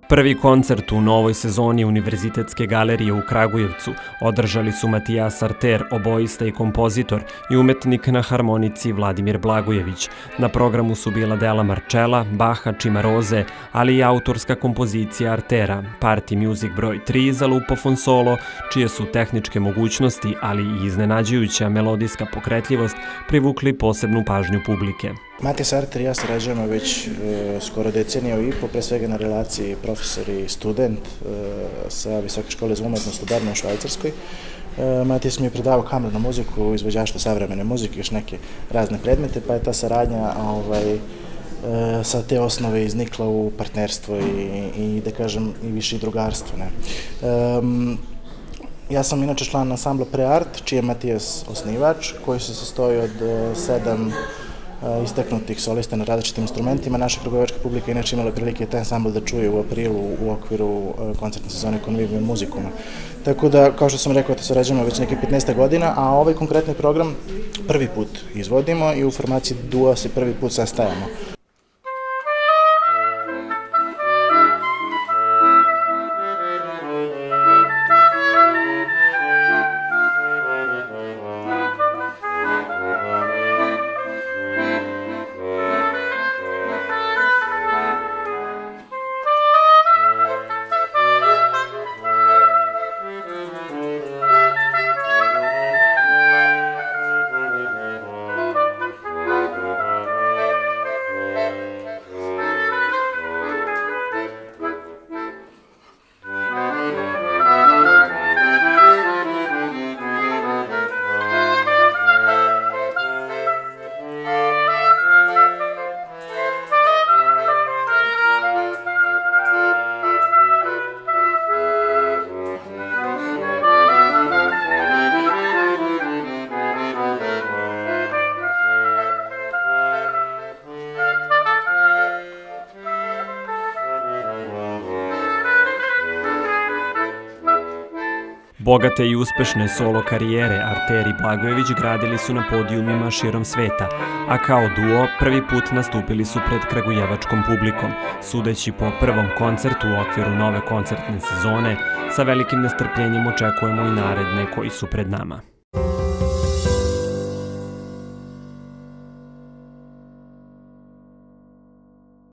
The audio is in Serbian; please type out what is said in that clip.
Prvi koncert u novoj sezoni Univerzitetske galerije u Kragujevcu održali su Matijas Arter, oboista i kompozitor, i umetnik na harmonici Vladimir Blagojević. Na programu su bila dela Marčela, Baha, Cimaroze, ali i autorska kompozicija Artera, Party Music broj 3 za Lupofon solo, čije su tehničke mogućnosti, ali i iznenađujuća melodijska pokretljivost privukli posebnu pažnju publike. Matijas Arter i ja sarađujemo već skoro deceniju i po, pre svega na relaciji profesor i student sa Visoke škole za umetnost u Bernu u Švajcarskoj. Matijas mi je predavao kamernu muziku, izvođaštvo savremene muzike, još neke razne predmete, pa je ta saradnja sa te osnove iznikla u partnerstvo i da kažem i više drugarstvo. Ja sam inače član ansambla Preart, čiji je Matijas osnivač, koji se sastoji od 7 istaknutih solista na različitim instrumentima. Naša kragujevačka publika inače imala prilike taj ansambl da čuje u aprilu u okviru koncertne sezone Convivium Musicuma. Tako da, kao što sam rekao, to sarađujemo već neke 15 godina, a ovaj konkretni program prvi put izvodimo i u formaciji duo se prvi put sastajamo. Bogate i uspešne solo karijere Arter i Blagojević gradili su na podijumima širom sveta, a kao duo prvi put nastupili su pred kragujevačkom publikom. Sudeći po prvom koncertu u okviru nove koncertne sezone, sa velikim nestrpljenjem očekujemo i naredne koji su pred nama.